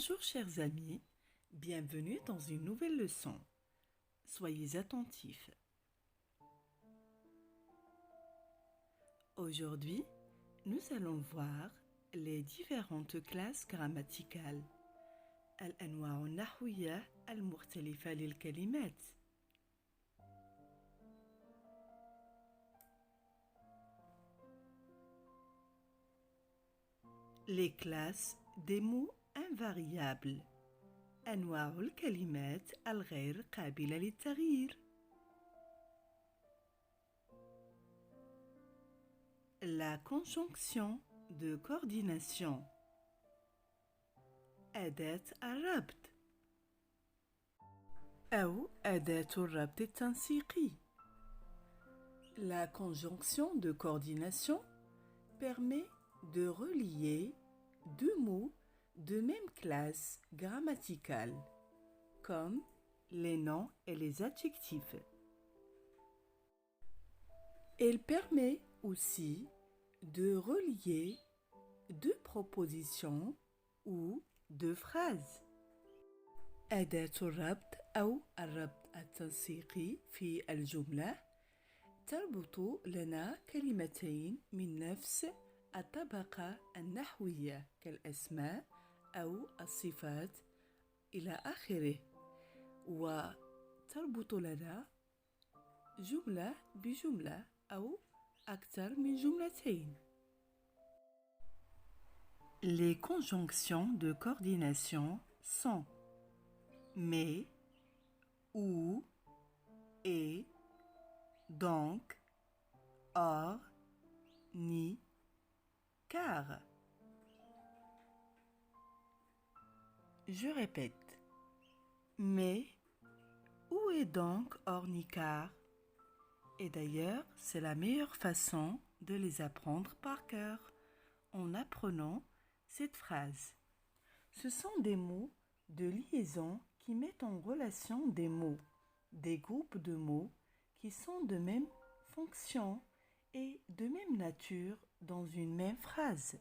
Bonjour chers amis, bienvenue dans une nouvelle leçon. Soyez attentifs. Aujourd'hui, nous allons voir les différentes classes grammaticales. الأنواع النحوية المختلفة للكلمات. Les classes des mots invariables. أنواع الكلمات الغير قابلة للتغيير. La conjonction de coordination. أداة الربط أو أداة الربط التنسيقي. La conjonction de coordination permet de relier deux mots de même classe grammaticale, comme les noms et les adjectifs. Elle permet aussi de relier deux propositions ou deux phrases. أداة الربط أو الربط التنسيقي في الجملة تربط لنا كلمتين من نفس الطبقة النحوية كالأسماء أو الصفات إلى آخره، وتربط لنا جملة بجملة أو أكثر من جملتين. Les conjonctions de coordination sont mais, ou, et, donc, or, ni, car. Je répète. Mais, où est donc or ni car? Et d'ailleurs, c'est la meilleure façon de les apprendre par cœur, en apprenant cette phrase. Ce sont des mots de liaison qui mettent en relation des mots, des groupes de mots qui sont de même fonction et de même nature dans une même phrase.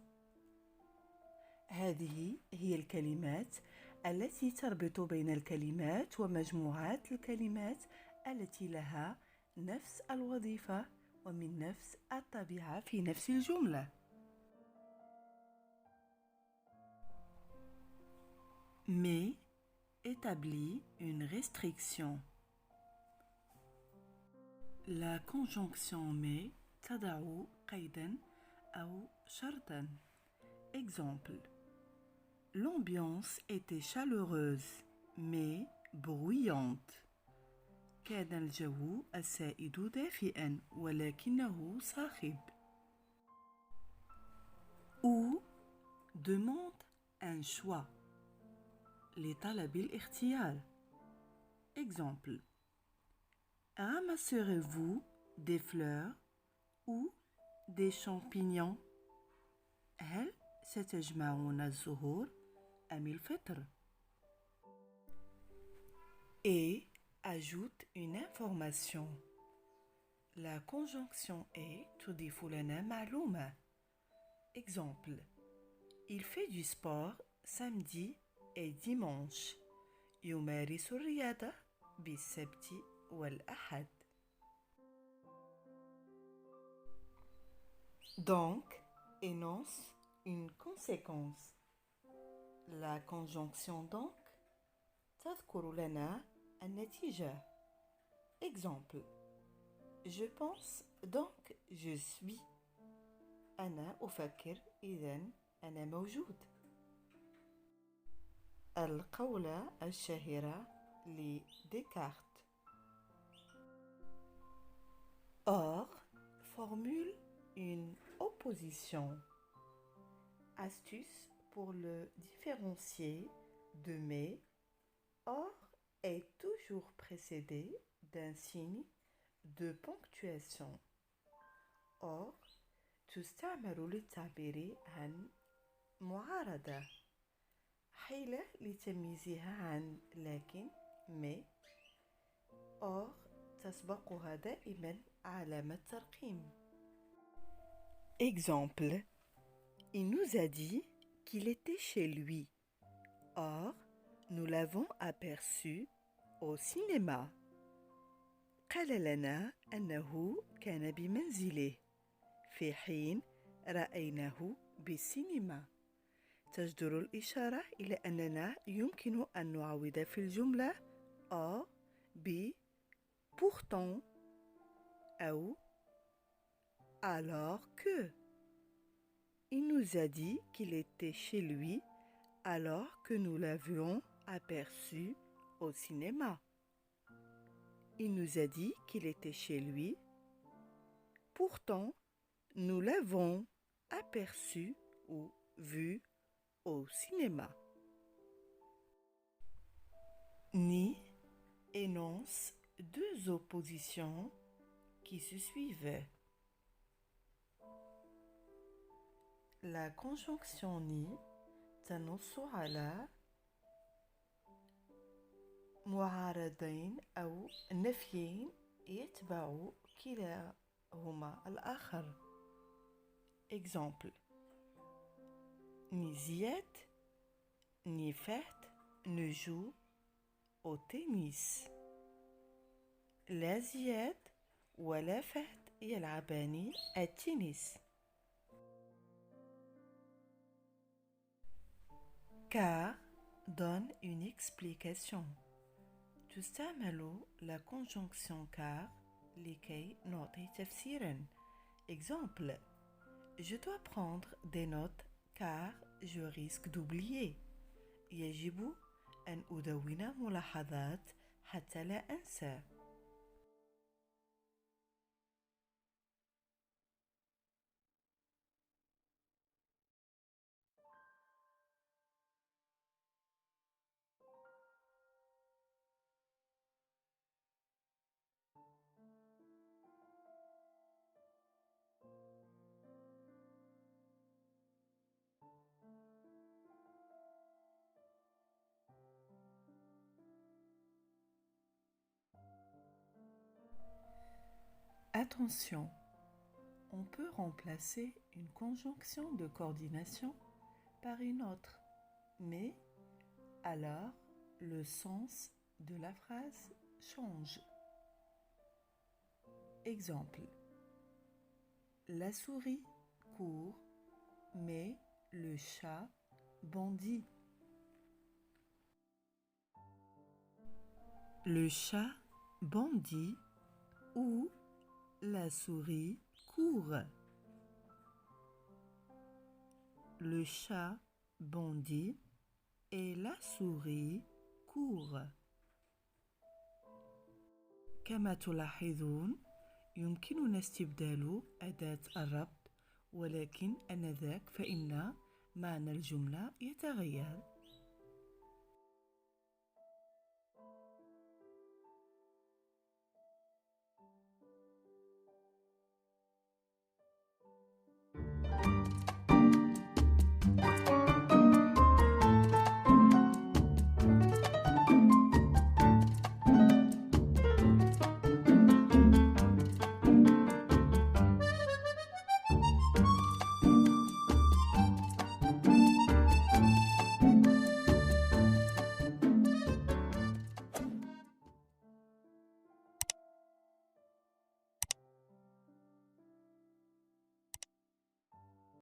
هذه هي الكلمات التي تربط بين الكلمات ومجموعات الكلمات التي لها نفس الوظيفة ومن نفس الطبيعة في نفس الجملة. Mais établit une restriction. La conjonction mais تضع قيدا أو شرطا. Exemple. L'ambiance était chaleureuse mais bruyante. كان الجو السائد دافئا ولكنه صاخب. Ou demande un choix. لطلب الاختيار. Exemple. Ramasserez-vous des fleurs ou des champignons? هل ستجمعون الزهور أم الفطر؟ Et ajoute une information. La conjonction est تضيف لنا معلومة. Exemple. Il fait du sport samedi et dimanche. يمارس الرياضة بالسبت والأحد. Donc, énonce une conséquence. La conjonction donc تذكر لنا النتيجة. Exemple. Je pense donc je suis. أنا أفكر إذن أنا موجود. القولة الشهيرة لديكارت. Or formule une opposition. Astuce pour le différencier de mais. Or est toujours précédé d'un signe de ponctuation. Or تستعمل للتعبير عن معارضة، حيلة لتمييزها عن لكن mais. Or تسبقها دائما علامة ترقيم. Exemple. Il nous a dit qu'il était chez lui. Or, nous l'avons aperçu au cinéma. قال لنا أنه كان بمنزله في حين رأيناه بالسينما. تجدر الإشارة إلى أننا يمكن أن نعوض في الجملة A ب pourtant أو alors que. Il nous a dit qu'il était chez lui alors que nous l'avions aperçu au cinéma. Il nous a dit qu'il était chez lui. Pourtant, nous l'avons aperçu ou vu au cinéma. Ni énonce deux oppositions qui se suivent. La conjonction ni تنص على معارضين أو نفيين يتبع كلاهما الآخر. Exemple. Ni Ziad ni Fahd ne jouent au tennis. لا زياد ولا فهد يلعبان التنس. Car donne une explication. تستعمل la conjonction car لكي نعطي تفسيرا. Exemple. Je dois prendre des notes car je risque d'oublier. يجب أن أدون ملاحظات حتى لا أنسى. Attention, on peut remplacer une conjonction de coordination par une autre, mais alors le sens de la phrase change. Exemple. La souris court, mais le chat bondit. Le chat bondit ou la souris court. Le chat bondit et la souris court. كما تلاحظون يمكننا استبدال أداة الربط، ولكن آنذاك فإن معنى الجملة يتغير.